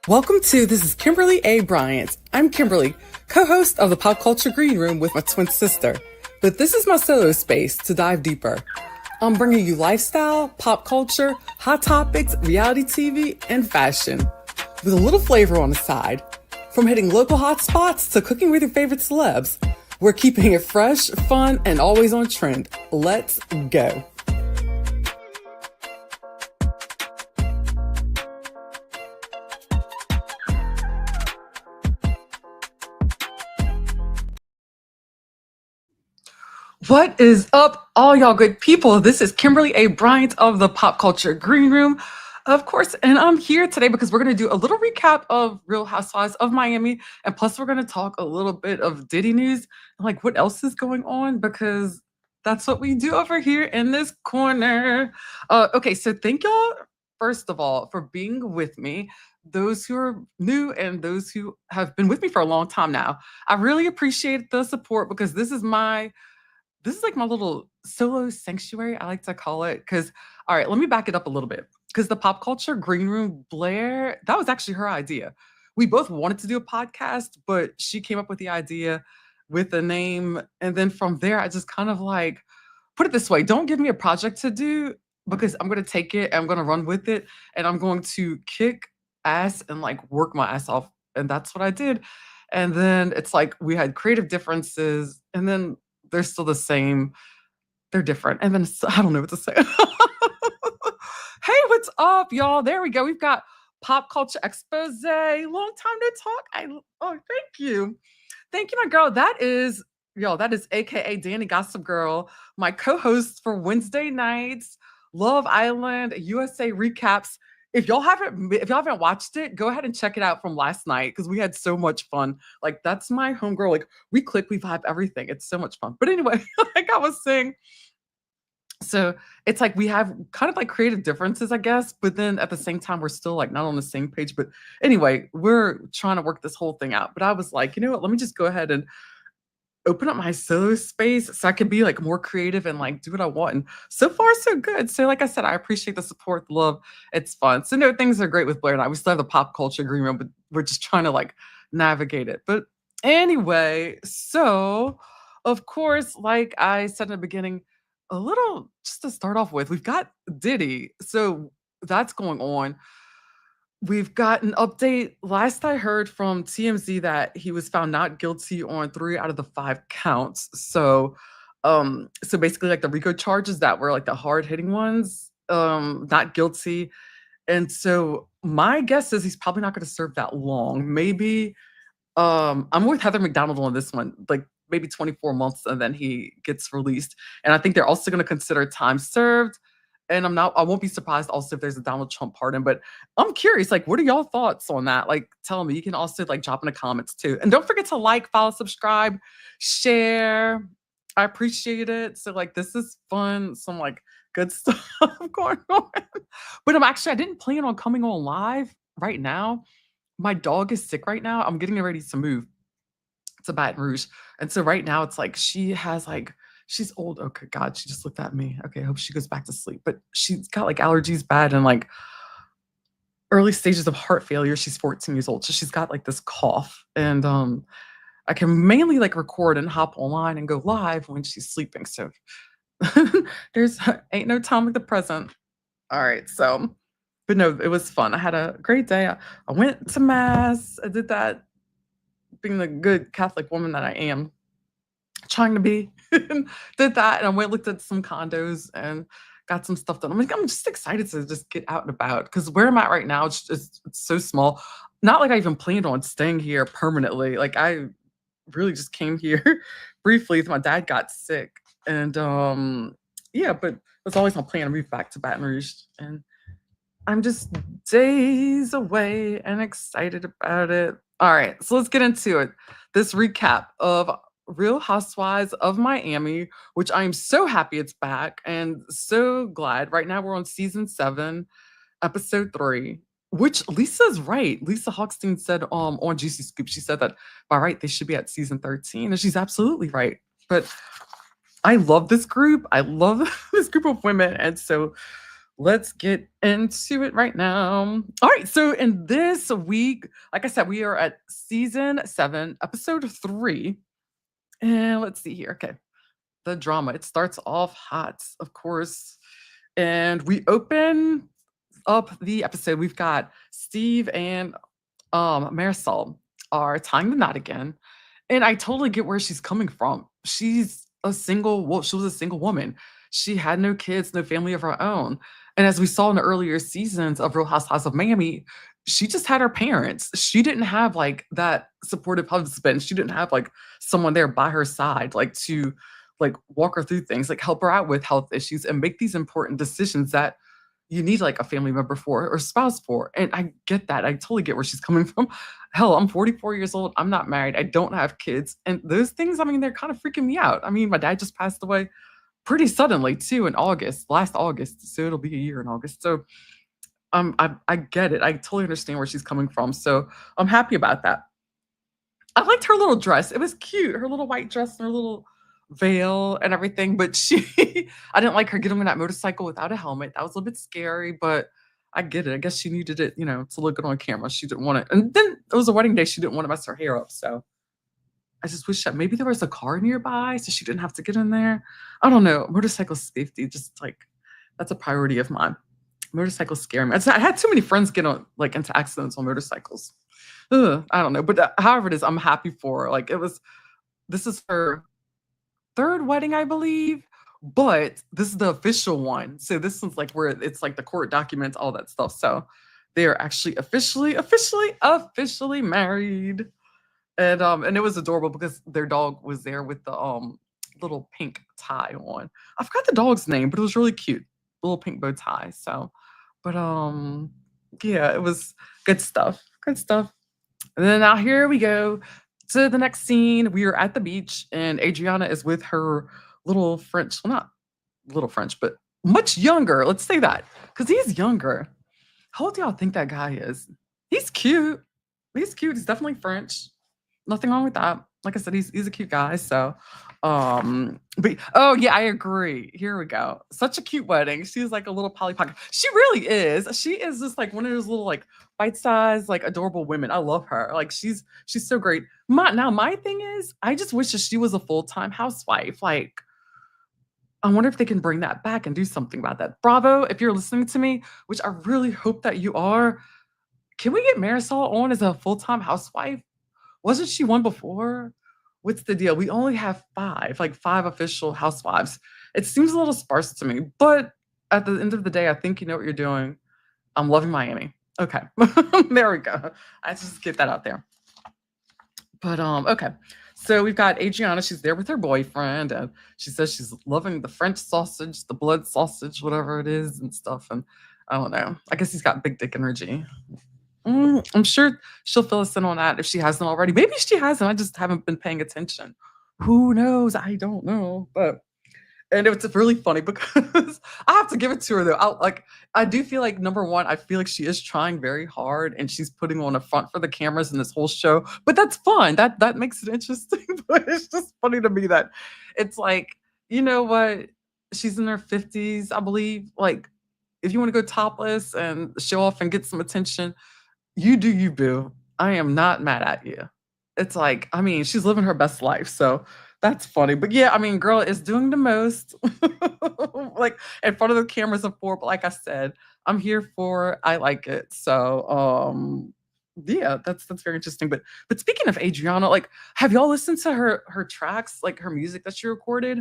Welcome to This is Kimberly A. Bryant. I'm Kimberly, co-host of the Pop Culture Green Room with my twin sister. But this is my solo space to dive deeper. I'm bringing you lifestyle, pop culture, hot topics, reality TV, and fashion, with a little flavor on the side. From hitting local hotspots to cooking with your favorite celebs, we're keeping it fresh, fun, and always on trend. Let's go. What is up, all y'all good people? This is Kimberly A. Bryant of the Pop Culture Green Room, of course, and I'm here today because we're going to do a little recap of Real Housewives of Miami, and plus we're going to talk a little bit of Diddy news, and like what else is going on, because that's what we do over here in this corner. Okay, so thank y'all, first of all, for being with me. Those who are new and those who have been with me for a long time now. I really appreciate the support because this is like my little solo sanctuary, I like to call it. Because, all right, let me back it up a little bit. Because the pop culture green room, Blair, that was actually her idea. We both wanted to do a podcast, but she came up with the idea with the name. And then from there, I just kind of like put it this way, don't give me a project to do because I'm going to take it, I'm going to run with it, and I'm going to kick ass and like work my ass off. And that's what I did. And then it's like we had creative differences, and then they're still the same. They're different. And then I don't know what to say. Hey, what's up, y'all? There we go. We've got pop culture expose. Long time no talk. Thank you. Thank you, my girl. That is AKA Danny Gossip Girl, my co-host for Wednesday nights, Love Island, USA recaps. If y'all haven't watched it, go ahead and check it out from last night because we had so much fun. Like, that's my homegirl. Like, we click, we vibe, everything. It's so much fun. But anyway, like I was saying, so it's like we have kind of like creative differences, I guess, but then at the same time, we're still like not on the same page. But anyway, we're trying to work this whole thing out. But I was like, you know what? Let me just go ahead and open up my solo space so I could be like more creative and like do what I want. And so far, so good. So, like I said, I appreciate the support, the love. It's fun. So, no, things are great with Blair and I. We still have the pop culture green room, but we're just trying to like navigate it. But anyway, so of course, like I said in the beginning, a little just to start off with, we've got Diddy. So that's going on. We've got an update. Last I heard from TMZ that he was found not guilty on 3 out of the 5 counts. So basically like the RICO charges that were like the hard-hitting ones, not guilty. And so my guess is he's probably not going to serve that long. Maybe I'm with Heather McDonald on this one, like maybe 24 months and then he gets released. And I think they're also going to consider time served. And I won't be surprised also if there's a Donald Trump pardon, but I'm curious, like, what are y'all thoughts on that? Like, tell me. You can also like drop in the comments too. And don't forget to like, follow, subscribe, share. I appreciate it. So like, this is fun. Some like good stuff going on. But I didn't plan on coming on live right now. My dog is sick right now. I'm getting ready to move to Baton Rouge. And so right now it's like, she's old. Okay, God, she just looked at me. Okay, I hope she goes back to sleep. But she's got like allergies bad and like early stages of heart failure. She's 14 years old. So she's got like this cough. And I can mainly like record and hop online and go live when she's sleeping. So there's ain't no time like the present. All right. So, but no, it was fun. I had a great day. I went to mass. I did that being the good Catholic woman that I am. Trying to be. Did that and I went looked at some condos and got some stuff done. I'm just excited to just get out and about because where I'm at right now, it's so small. Not like I even planned on staying here permanently. Like I really just came here briefly. My dad got sick and yeah, but it was always my plan to move back to Baton Rouge. And I'm just days away and excited about it. All right, so let's get into it. This recap of Real Housewives of Miami, which I am so happy it's back and so glad. Right now we're on season 7, episode 3, which Lisa's right. Lisa Hochstein said on Juicy Scoop, she said that by right they should be at season 13, and she's absolutely right. But I love this group. I love this group of women, and so let's get into it right now. All right, so in this week, like I said, we are at season 7, episode 3. And let's see here. Okay, the drama. It starts off hot, of course. And we open up the episode. We've got Steve and Marisol are tying the knot again. And I totally get where she's coming from. She was a single woman. She had no kids, no family of her own. And as we saw in the earlier seasons of Real Housewives of Miami, she just had her parents. She didn't have like that supportive husband. She didn't have like someone there by her side, like to like walk her through things, like help her out with health issues and make these important decisions that you need like a family member for or spouse for. And I get that. I totally get where she's coming from. Hell, I'm 44 years old. I'm not married. I don't have kids. And those things, I mean, they're kind of freaking me out. I mean, my dad just passed away pretty suddenly too in August, last August. So it'll be a year in August. So I get it. I totally understand where she's coming from. So I'm happy about that. I liked her little dress. It was cute. Her little white dress and her little veil and everything. But I didn't like her getting on that motorcycle without a helmet. That was a little bit scary, but I get it. I guess she needed it, to look good on camera. She didn't want it. And then it was a wedding day. She didn't want to mess her hair up. So I just wish that maybe there was a car nearby so she didn't have to get in there. I don't know. Motorcycle safety, just like that's a priority of mine. Motorcycles scare me. I had too many friends get into accidents on motorcycles. Ugh, I don't know. But however it is, I'm happy for her. Like this is her third wedding, I believe, but this is the official one. So this one's like where it's like the court documents, all that stuff. So they are actually officially married. And it was adorable because their dog was there with the little pink tie on. I forgot the dog's name, but it was really cute. Little pink bow tie. So, but yeah, it was good stuff. Good stuff. And then now here we go to the next scene. We are at the beach, and Adriana is with her little French, well, not little French, but much younger. Let's say that because he's younger. How old do y'all think that guy is? He's cute. He's cute. He's definitely French. Nothing wrong with that. Like I said, he's a cute guy. So, but oh yeah, I agree. Here we go. Such a cute wedding. She's like a little Polly Pocket. She really is. She is just like one of those little like bite-sized, like adorable women. I love her. Like she's so great. My thing is, I just wish that she was a full-time housewife. Like, I wonder if they can bring that back and do something about that. Bravo, if you're listening to me, which I really hope that you are. Can we get Marisol on as a full-time housewife? Wasn't she one before? What's the deal? We only have 5, like 5 official housewives. It seems a little sparse to me, but at the end of the day, I think you know what you're doing. I'm loving Miami. Okay, there we go. I just get that out there. But okay. So we've got Adriana. She's there with her boyfriend, and she says she's loving the French sausage, the blood sausage, whatever it is, and stuff. And I don't know. I guess he's got big dick energy. I'm sure she'll fill us in on that if she hasn't already. Maybe she hasn't. I just haven't been paying attention. Who knows? I don't know. And it's really funny because I have to give it to her though. I do feel like number one, I feel like she is trying very hard and she's putting on a front for the cameras in this whole show. But that's fun. That makes it interesting. But it's just funny to me that it's like, you know what? She's in her 50s, I believe. Like, if you want to go topless and show off and get some attention, you do you, boo. I am not mad at you. It's like, I mean, she's living her best life. So that's funny. But yeah, I mean, girl is doing the most like in front of the cameras before. But like I said, I'm here for I like it. So yeah, that's very interesting. But speaking of Adriana, like, have y'all listened to her tracks, like her music that she recorded?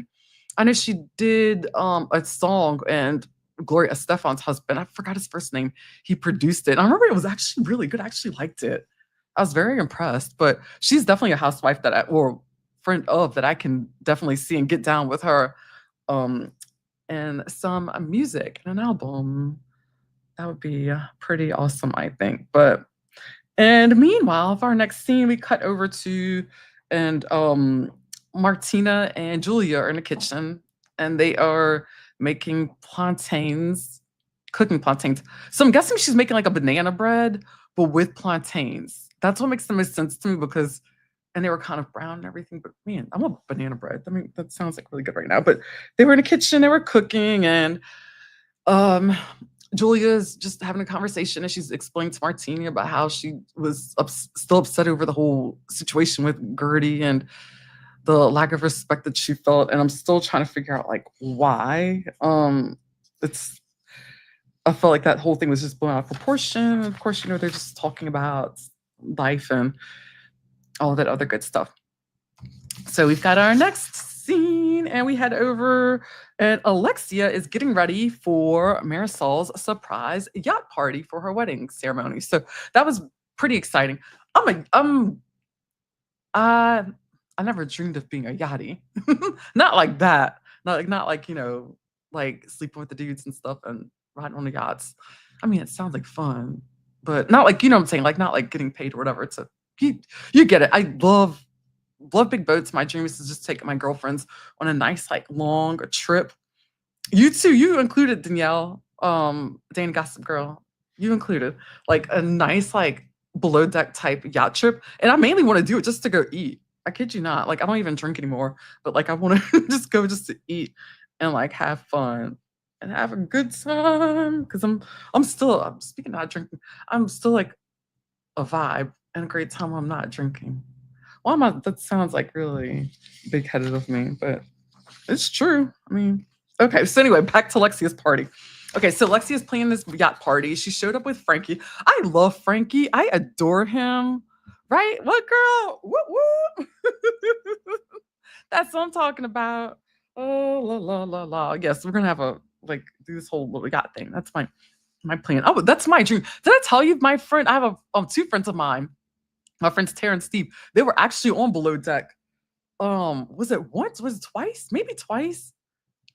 I know she did a song and Gloria Estefan's husband, I forgot his first name, he produced it. I remember it was actually really good. I actually liked it. I was very impressed. But she's definitely a housewife or friend of that I can definitely see and get down with her. And some music and an album. That would be pretty awesome, I think. And meanwhile, for our next scene, we cut over to and Martina and Julia are in the kitchen and they are making plantains, cooking plantains. So I'm guessing she's making like a banana bread, but with plantains. That's what makes the most sense to me and they were kind of brown and everything, but man, I want banana bread. I mean, that sounds like really good right now. But they were in the kitchen, they were cooking, and Um, Julia's just having a conversation and she's explaining to Martini about how she was still upset over the whole situation with Gertie and the lack of respect that she felt. And I'm still trying to figure out like why. It's I felt like that whole thing was just blown out of proportion. Of course, they're just talking about life and all that other good stuff. So we've got our next scene, and we head over, and Alexia is getting ready for Marisol's surprise yacht party for her wedding ceremony. So that was pretty exciting. Uh, I never dreamed of being a yachty, not like that. Not like like sleeping with the dudes and stuff and riding on the yachts. I mean, it sounds like fun, but not like what I'm saying, like not like getting paid or whatever. It's a you, you get it. I love big boats. My dream is to just take my girlfriends on a nice, like, long trip. You too, you included Danielle, Dane Gossip Girl. You included like a nice, like, below deck type yacht trip. And I mainly want to do it just to go eat. I kid you not. Like, I don't even drink anymore, but like I want to just go just to eat and like have fun and have a good time. Cause I'm speaking of not drinking, I'm still like a vibe and a great time when I'm not drinking. Well, that sounds like really big headed of me, but it's true. I mean, okay. So anyway, back to Lexia's party. Okay, so Lexia's planning this yacht party. She showed up with Frankie. I love Frankie. I adore him. Right? What girl? Whoop whoop. That's what I'm talking about. Oh la la la la. Yes, we're gonna have a like do this whole little yacht thing. That's my plan. Oh, that's my dream. Did I tell you my friend? I have two friends of mine. My friends Tara and Steve. They were actually on below deck. Was it once? Was it twice? Maybe twice.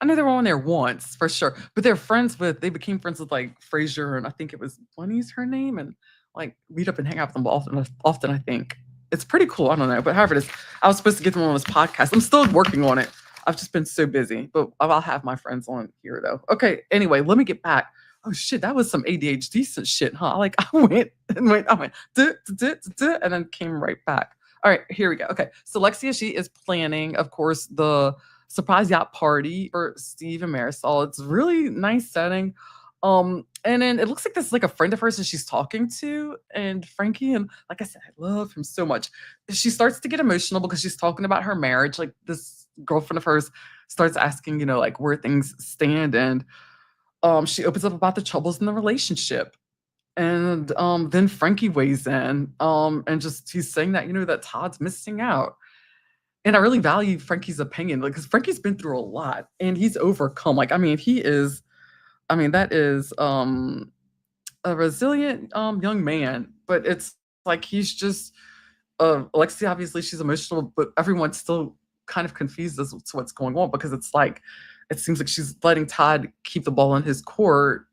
I know they were on there once for sure, but they became friends with like Frasier and I think it was Bunny's her name, and like meet up and hang out with them often. I think it's pretty cool. I don't know, but however it is, I was supposed to get them on this podcast. I'm still working on it. I've just been so busy, but I'll have my friends on here though. Okay. Anyway, let me get back. Oh shit, that was some ADHD shit, huh? Like I went, duh, duh, duh, duh, duh, and then came right back. All right, here we go. Okay, so Lexia, she is planning, of course, the surprise yacht party for Steve and Marisol. It's really nice setting. And then it looks like this is like a friend of hers that she's talking to, and Frankie, and like I said, I love him so much. She starts to get emotional because she's talking about her marriage. Like this girlfriend of hers starts asking, like where things stand, and she opens up about the troubles in the relationship. And then Frankie weighs in, and just he's saying that, that Todd's missing out. And I really value Frankie's opinion, like, because Frankie's been through a lot and he's overcome. Like, I mean, that is a resilient young man, but it's like he's just Alexia, obviously she's emotional, but everyone's still kind of confused as to what's going on because it's like it seems like she's letting Todd keep the ball in his court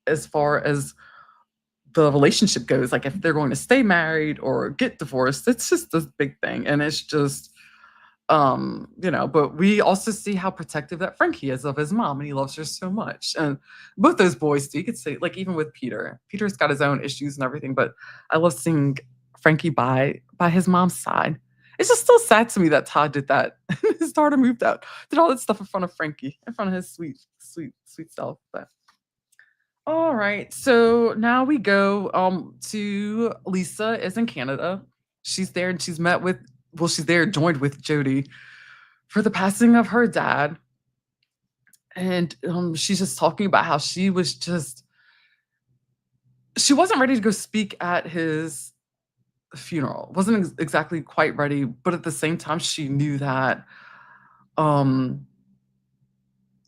as far as the relationship goes. Like if they're going to stay married or get divorced, it's just this big thing. And it's just but we also see how protective that Frankie is of his mom, and he loves her so much. And both those boys do. You could say, like, even with Peter's got his own issues and everything, but I love seeing Frankie by his mom's side. It's just still sad to me that Todd did that. His daughter moved out, did all that stuff in front of Frankie, in front of his sweet, sweet, sweet self. But all right, so now we go to Lisa is in Canada. She's there and she's there joined with Jody for the passing of her dad. And she's just talking about how she wasn't ready to go speak at his funeral. Wasn't exactly quite ready, but at the same time, she knew that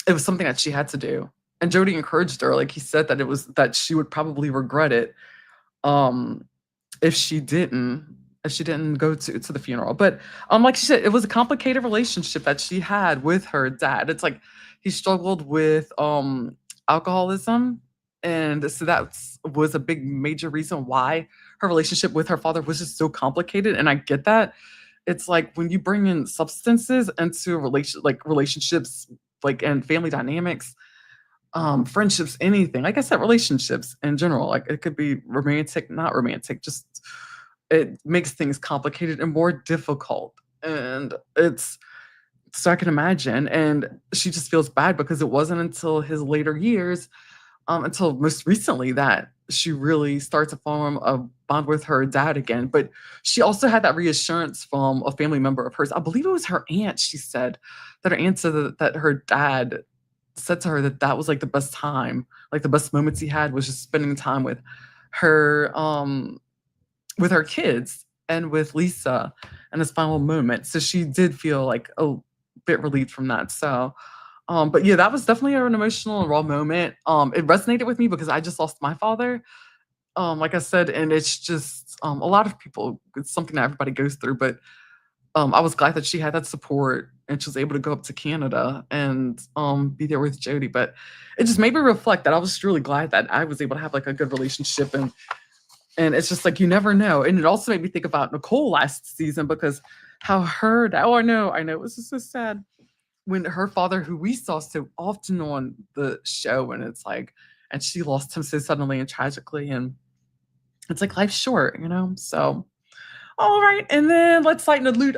it was something that she had to do. And Jody encouraged her. Like he said that she would probably regret it if she didn't go to the funeral. But like she said, it was a complicated relationship that she had with her dad. It's like he struggled with alcoholism, and so that was a big major reason why her relationship with her father was just so complicated. And I get that. It's like when you bring in substances into relationships, like, and family dynamics, friendships, anything, like I said, relationships in general, like it could be romantic, not romantic, just it makes things complicated and more difficult. And it's So I can imagine. And she just feels bad because it wasn't until his later years, until most recently, that she really starts to form a bond with her dad again. But she also had that reassurance from a family member of hers. I believe it was her aunt. She said that her aunt said that her dad said to her that that was like the best time, like the best moments he had was just spending time her, with her kids and with Lisa in his final moment. So she did feel like a bit relieved from that. So, but yeah, that was definitely an emotional and raw moment. It resonated with me because I just lost my father. Like I said, and it's just a lot of people. It's something that everybody goes through. But I was glad that she had that support and she was able to go up to Canada and be there with Jody. But it just made me reflect that I was just really glad that I was able to have like a good relationship, and it's just like you never know. And it also made me think about Nicole last season because how her oh I know it was just so sad when her father, who we saw so often on the show, and it's like, and she lost him so suddenly and tragically, and it's like life's short, you know. So all right, and then let's lighten the mood,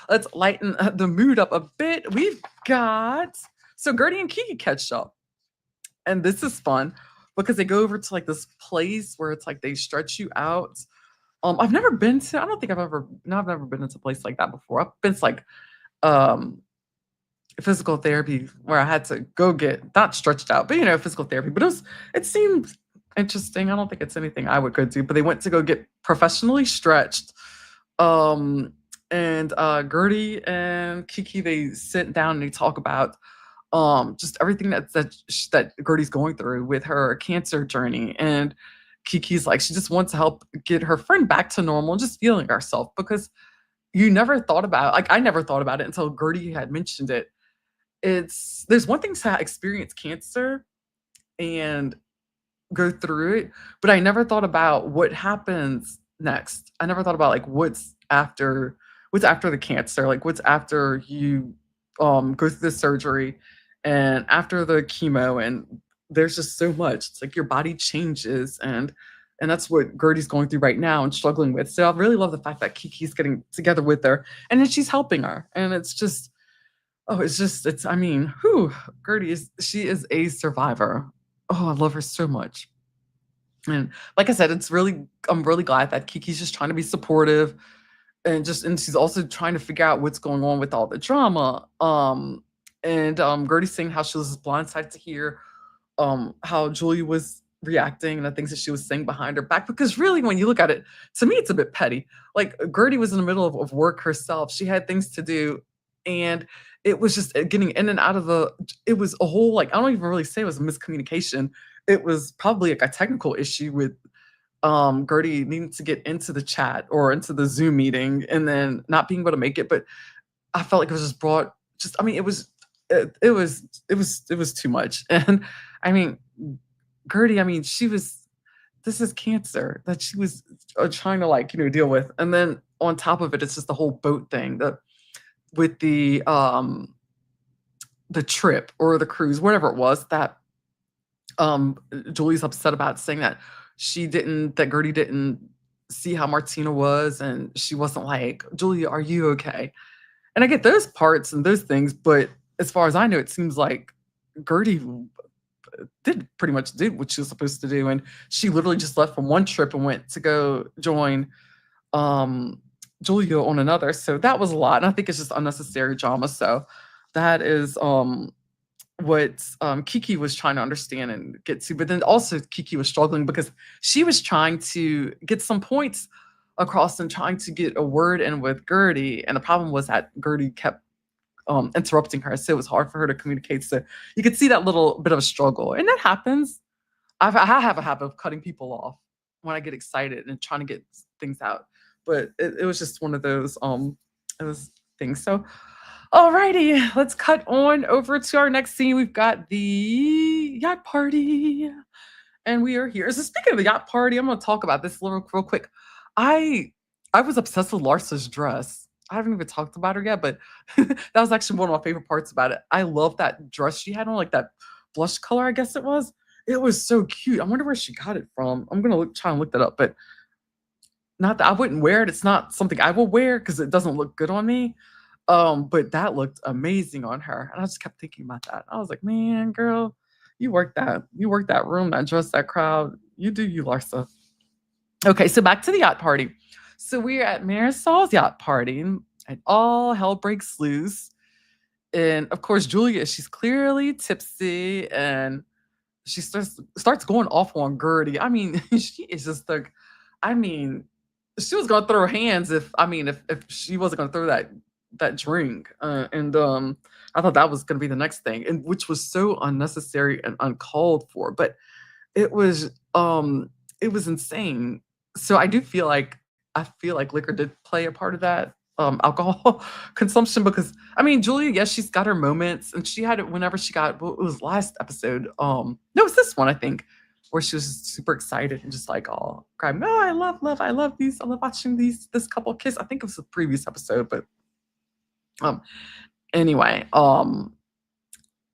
let's lighten the mood up a bit. We've got so Gertie and Kiki catch up, and this is fun because they go over to like this place where it's like they stretch you out. I've never been to. I don't think I've ever. No, I've never been into a place like that before. I've been to like um physical therapy where I had to go get not stretched out, but physical therapy. But it seemed interesting. I don't think it's anything I would go do. But they went to go get professionally stretched. And Gertie and Kiki, they sit down and they talk about just everything that Gertie's going through with her cancer journey. And Kiki's like, she just wants to help get her friend back to normal, just feeling herself, because you never thought about, like, I never thought about it until Gertie had mentioned it. There's one thing to experience cancer and go through it, but I never thought about what happens next. I never thought about like what's after the cancer, like what's after you go through the surgery and after the chemo, and there's just so much. It's like your body changes, and that's what Gertie's going through right now and struggling with. So I really love the fact that Kiki's getting together with her and then she's helping her. And it's just, oh, I mean, whew, she is a survivor. Oh, I love her so much. And like I said, I'm really glad that Kiki's just trying to be supportive, and she's also trying to figure out what's going on with all the drama. And Gertie's saying how she was blindsided to hear how Julia was reacting and the things that she was saying behind her back. Because really, when you look at it, to me, it's a bit petty. Like Gertie was in the middle of work herself. She had things to do, and it was just getting in and out of it was a whole, like, I don't even really say it was a miscommunication. It was probably like a technical issue with Gertie needing to get into the chat or into the Zoom meeting and then not being able to make it. But I felt like it was just brought just, I mean, it was too much. And I mean, Gertie, I mean, this is cancer that she was trying to, like, deal with. And then on top of it, it's just the whole boat thing with the trip or the cruise, whatever it was that Julie's upset about, saying that that Gertie didn't see how Martina was, and she wasn't like, Julia, are you okay? And I get those parts and those things, but as far as I know, it seems like Gertie did pretty much did what she was supposed to do, and she literally just left from one trip and went to go join Julia on another. So that was a lot, and I think it's just unnecessary drama. So that is what Kiki was trying to understand and get to. But then also Kiki was struggling because she was trying to get some points across and trying to get a word in with Gertie. And the problem was that Gertie kept interrupting her. So it was hard for her to communicate. So you could see that little bit of a struggle. And that happens. I have a habit of cutting people off when I get excited and trying to get things out. But it was just one of those it was things. So alrighty, let's cut on over to our next scene. We've got the yacht party, and we are here. So speaking of the yacht party, I'm going to talk about this real quick. I was obsessed with Larsa's dress. I haven't even talked about her yet, but that was actually one of my favorite parts about it. I love that dress she had on, like that blush color, I guess it was. It was so cute. I wonder where she got it from. I'm gonna try and look that up, but not that I wouldn't wear it. It's not something I will wear because it doesn't look good on me. But that looked amazing on her. And I just kept thinking about that. I was like, man, girl, you work that room, that dress, that crowd. You do you, Larsa. Okay, so back to the yacht party. So we're at Marisol's yacht party, and all hell breaks loose. And of course, Julia, she's clearly tipsy, and she starts going off on Gertie. I mean, she is just like, I mean, she was gonna throw her hands if she wasn't gonna throw that drink. And I thought that was gonna be the next thing, and which was so unnecessary and uncalled for. But it was um it was insane. So I feel like liquor did play a part of that, alcohol consumption, because I mean, Julia, yes, she's got her moments, and she had it whenever she got, well, it was last episode. No, it was this one, I think, where she was just super excited and just like all crying, oh, I love these, I love watching this couple kiss. I think it was the previous episode, but um anyway,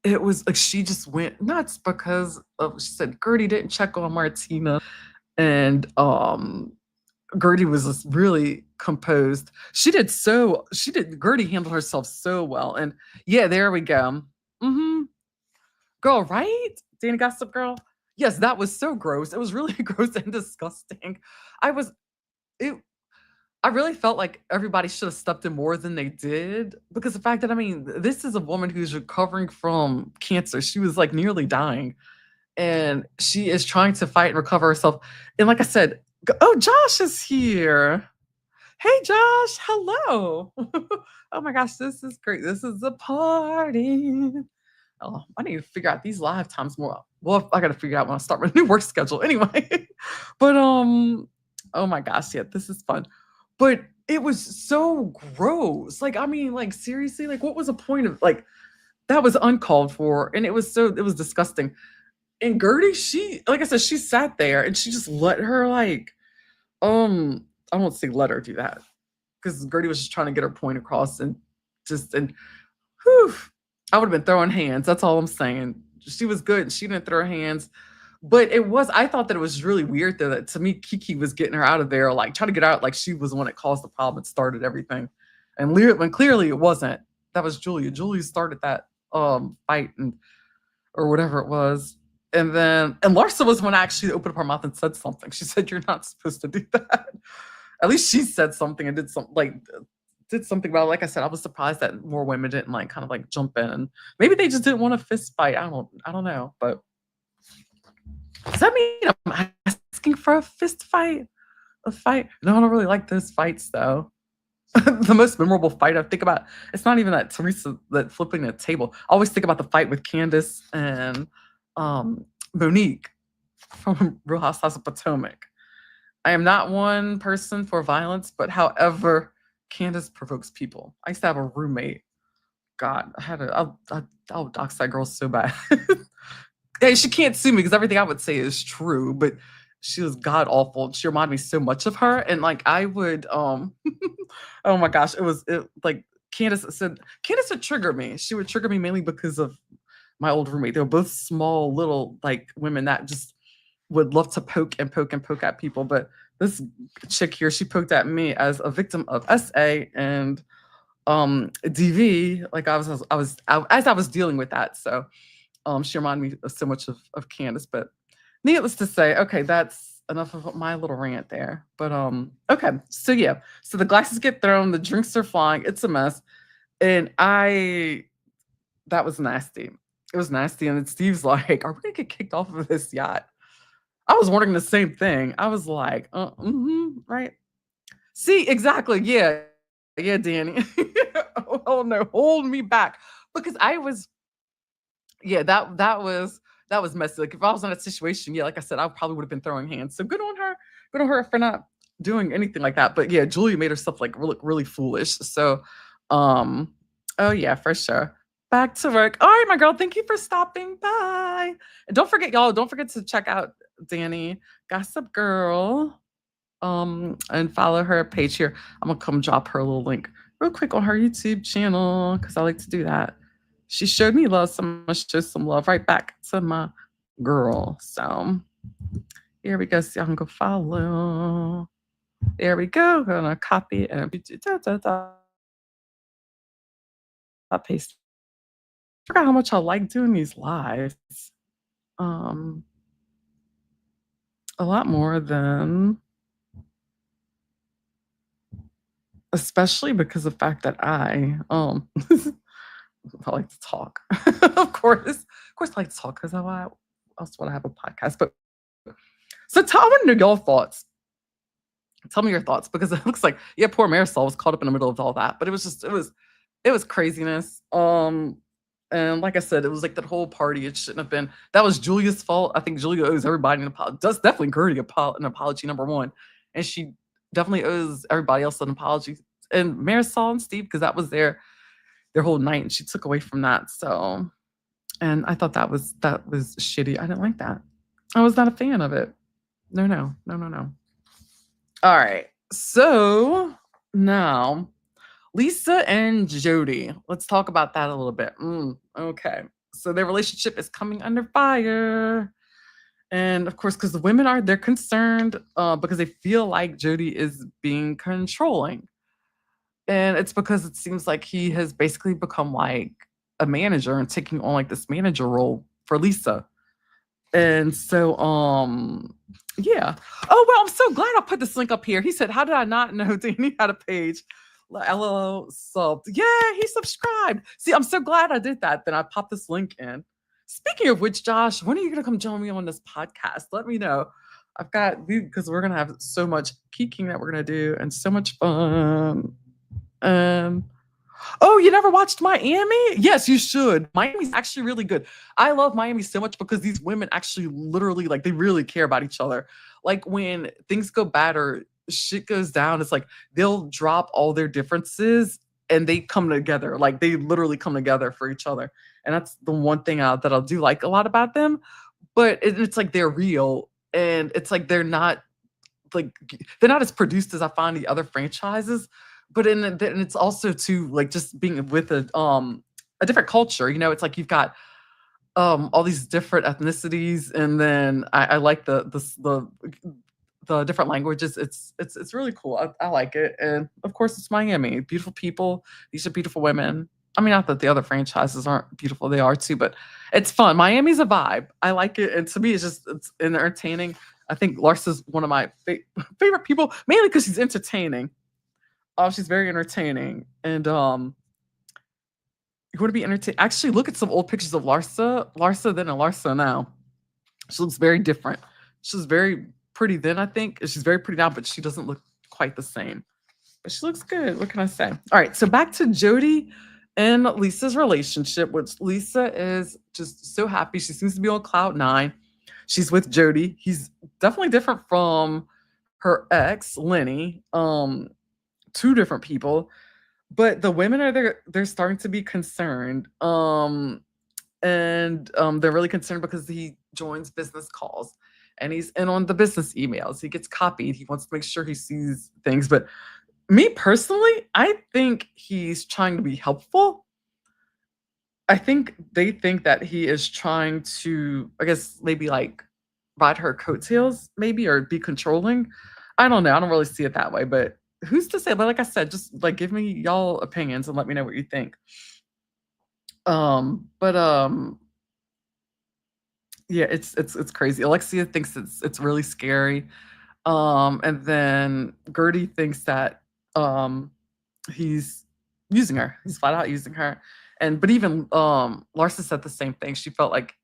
it was like she just went nuts because of, she said Gertie didn't check on Martina, and Gertie was just really composed. Gertie handled herself so well. And yeah, there we go. Hmm. Girl, right? Danny Gossip Girl. Yes, that was so gross. It was really gross and disgusting. I was it I really felt like everybody should have stepped in more than they did, because the fact that, I mean, this is a woman who's recovering from cancer. She was like nearly dying, and she is trying to fight and recover herself. And like I said, oh, Josh is here. Hey, Josh. Hello. Oh my gosh, this is great. This is a party. Oh, I need to figure out these live times more. Well, I got to figure out when I start my new work schedule anyway. But oh my gosh, yeah, this is fun. But it was so gross. Like, I mean, like, seriously, like, what was the point of, like, that was uncalled for, and it was disgusting. And Gertie, she, like I said, she sat there and she just let her, like, I won't say let her do that, because Gertie was just trying to get her point across, and whew, I would have been throwing hands. That's all I'm saying. She was good. She didn't throw her hands. But I thought that it was really weird though, that to me, Kiki was getting her out of there, like trying to get out, like she was the one that caused the problem and started everything. And when clearly it wasn't. That was Julia. Julia started that fight, and or whatever it was. And Larsa was the one actually opened up her mouth and said something. She said, "You're not supposed to do that." At least she said something and did something about it. Like I said, I was surprised that more women didn't like kind of like jump in, and maybe they just didn't want a fist fight. I don't know. But does that mean I'm asking for a fist fight? A fight? No, I don't really like those fights though. The most memorable fight I think about, it's not even that Teresa that flipping the table. I always think about the fight with Candace and Monique from Real Housewives of Potomac. I am not one person for violence, but however, Candace provokes people. I used to have a roommate. God, I'll dox that girl so bad. Hey, she can't sue me because everything I would say is true, but she was god awful. She reminded me so much of her. And like I would oh my gosh, like Candace would trigger me. She would trigger me mainly because of my old roommate. They were both small little like women that just would love to poke and poke and poke at people. But this chick here, she poked at me as a victim of SA and DV. Like as I was dealing with that. So she reminded me so much of Candace. But needless to say, okay, that's enough of my little rant there. But okay, so yeah, so the glasses get thrown, the drinks are flying, it's a mess, and that was nasty. It was nasty, and then Steve's like, "Are we gonna get kicked off of this yacht?" I was wondering the same thing. I was like, right? See, exactly, yeah, yeah, Danny. Oh no, hold me back, because I was, yeah, that was messy. Like if I was in that situation, yeah, like I said, I probably would have been throwing hands. So good on her for not doing anything like that. But yeah, Julia made herself like look really foolish. So, oh yeah, for sure. Back to work. All right, my girl. Thank you for stopping by. And don't forget, y'all. Don't forget to check out Danny Gossip Girl. And follow her page here. I'm gonna come drop her a little link real quick on her YouTube channel because I like to do that. She showed me love, so I'm gonna show some love right back to my girl. So here we go. So y'all can go follow. There we go. Gonna copy and paste. I forgot how much I like doing these lives. Um, a lot more than, especially because of the fact that I like to talk. Of course, I like to talk because I else would I have a podcast? But so tell me your thoughts. Tell me your thoughts because it looks like yeah, poor Marisol was caught up in the middle of all that, but it was craziness. And like I said, it was like that whole party. It shouldn't have been. That was Julia's fault. I think Julia owes everybody an apology. Does definitely Gertie an apology number one, and she definitely owes everybody else an apology. And Marisol and Steve because that was their whole night, and she took away from that. So, and I thought that was shitty. I didn't like that. I was not a fan of it. No, no, no, no, no. All right. So now Lisa and Jody. Let's talk about that a little bit. Okay. So their relationship is coming under fire. And of course, because the women they're concerned because they feel like Jody is being controlling. And it's because it seems like he has basically become like a manager and taking on like this manager role for Lisa. And so, yeah. Oh well, I'm so glad I put this link up here. He said, "How did I not know Danny had a page?" LOL subbed. Yeah, he subscribed. See, I'm so glad I did that. Then I popped this link in. Speaking of which, Josh, when are you gonna come join me on this podcast? Let me know. I've got because we're gonna have so much geeking that we're gonna do and so much fun. Um, Oh, you never watched Miami? Yes, you should. Miami's actually really good. I love Miami so much because these women actually literally like they really care about each other. Like when things go bad or shit goes down, it's like they'll drop all their differences and they come together. Like they literally come together for each other. And that's the one thing that I'll do like a lot about them. But it's like they're real and it's like like they're not as produced as I find the other franchises, but and it's also too like just being with a different culture. You know, it's like you've got all these different ethnicities, and then I like the different languages. It's really cool. I like it, and of course it's Miami. Beautiful people. These are beautiful women. I mean, not that the other franchises aren't beautiful; they are too. But it's fun. Miami's a vibe. I like it, and to me, it's entertaining. I think Larsa's one of my favorite people, mainly because she's entertaining. She's very entertaining, and you want to be entertained. Actually, look at some old pictures of Larsa then and Larsa now. She looks very different. She's very pretty then, I think. She's very pretty now, but she doesn't look quite the same. But she looks good. What can I say? All right, so back to Jody and Lisa's relationship, which Lisa is just so happy. She seems to be on cloud nine. She's with Jody. He's definitely different from her ex, Lenny. Two different people, but the women are they're starting to be concerned. And they're really concerned because he joins business calls and he's in on the business emails. He gets copied. He wants to make sure he sees things. But me personally, I think he's trying to be helpful. I think they think that he is trying to, I guess, maybe like ride her coattails, maybe, or be controlling. I don't know. I don't really see it that way, but who's to say? But like I said, just like give me y'all opinions and let me know what you think. But yeah, it's crazy. Alexia thinks it's really scary. And then Gertie thinks that he's using her. He's flat out using her. And but even Larsa said the same thing. She felt like,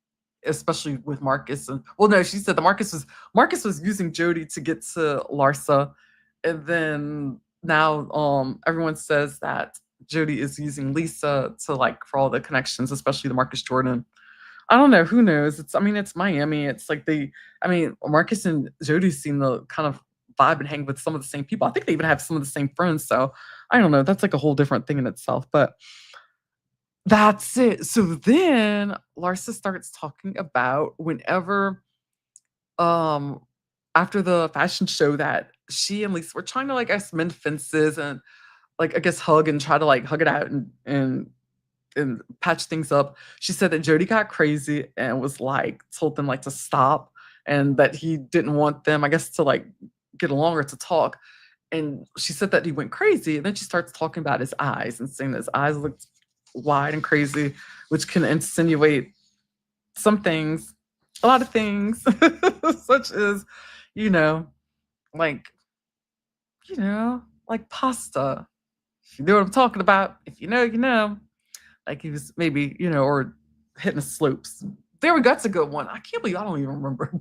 especially with Marcus, and well, no, she said that Marcus was using Jody to get to Larsa, and then now everyone says that Jody is using Lisa to like for all the connections, especially the Marcus Jordan. I don't know. Who knows? It's Miami. It's like Marcus and Jody seem to kind of vibe and hang with some of the same people. I think they even have some of the same friends. So I don't know. That's like a whole different thing in itself. But that's it. So then Larsa starts talking about whenever, um, after the fashion show that she and Lisa were trying to like, I guess, mend fences and like, I guess, hug and try to like hug it out and patch things up. She said that Jody got crazy and was like told them like to stop and that he didn't want them, I guess, to like get along or to talk. And she said that he went crazy. And then she starts talking about his eyes and saying that his eyes looked wide and crazy, which can insinuate some things, a lot of things, such as, you know, like, like pasta. If you know what I'm talking about, if you know, you know. Like he was maybe, or hitting the slopes. There we go. That's a good one. I can't believe I don't even remember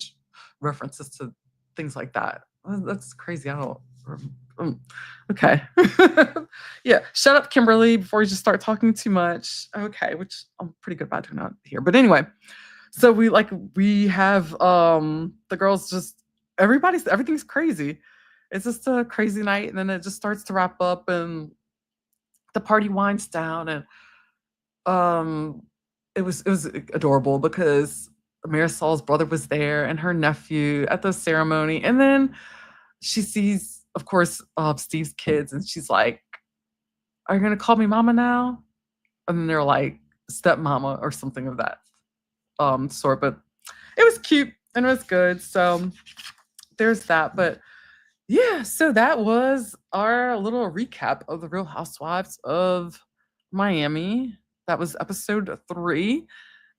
references to things like that. That's crazy. I don't. Okay. Yeah. Shut up, Kimberly, before you just start talking too much. Okay, which I'm pretty good about doing out here. But anyway, so we have the girls just everything's crazy. It's just a crazy night, and then it just starts to wrap up, and the party winds down, and um it was adorable because Marisol's brother was there and her nephew at the ceremony, and then she sees, of course, Steve's kids, and she's like, "Are you gonna call me mama now?" And then they're like, "Stepmama" or something of that sort. But it was cute and it was good. So there's that. But yeah, so that was our little recap of the Real Housewives of Miami. That was episode 3.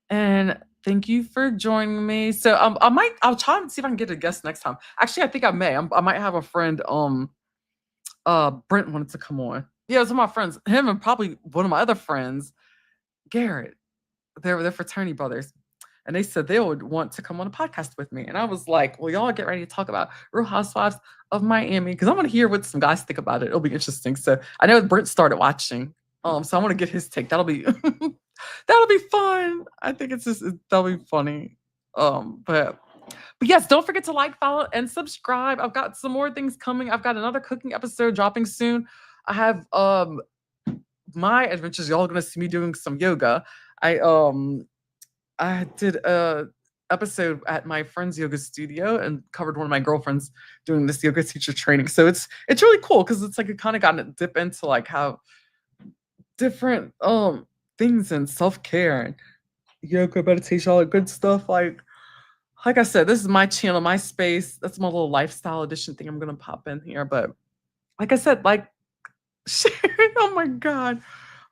And thank you for joining me. So I'll try and see if I can get a guest next time. Actually, I think I may. I might have a friend, Brent wanted to come on. Yeah, it was one of my friends. Him and probably one of my other friends, Garrett. They're fraternity brothers. And they said they would want to come on a podcast with me. And I was like, well, y'all get ready to talk about Real Housewives of Miami, because I want to hear what some guys think about it. It'll be interesting. So I know Brent started watching. So I want to get his take. That'll be that'll be fun. I think that'll be funny. But yes, don't forget to like, follow, and subscribe. I've got some more things coming. I've got another cooking episode dropping soon. I have my adventures. Y'all gonna see me doing some yoga. I did a episode at my friend's yoga studio and covered one of my girlfriends doing this yoga teacher training. So it's really cool because it's like it kind of got to dip into like how different things and self-care and yoga, meditation, all that good stuff. Like I said, this is my channel, my space. That's my little lifestyle edition thing I'm gonna pop in here. But like I said, like sharing, oh my god,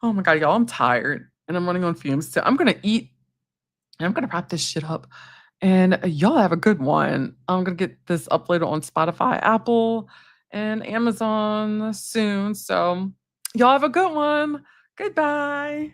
y'all, I'm tired and I'm running on fumes. So I'm gonna eat and I'm gonna wrap this shit up. And y'all have a good one. I'm gonna get this uploaded on Spotify, Apple, and Amazon soon. So y'all have a good one. Goodbye.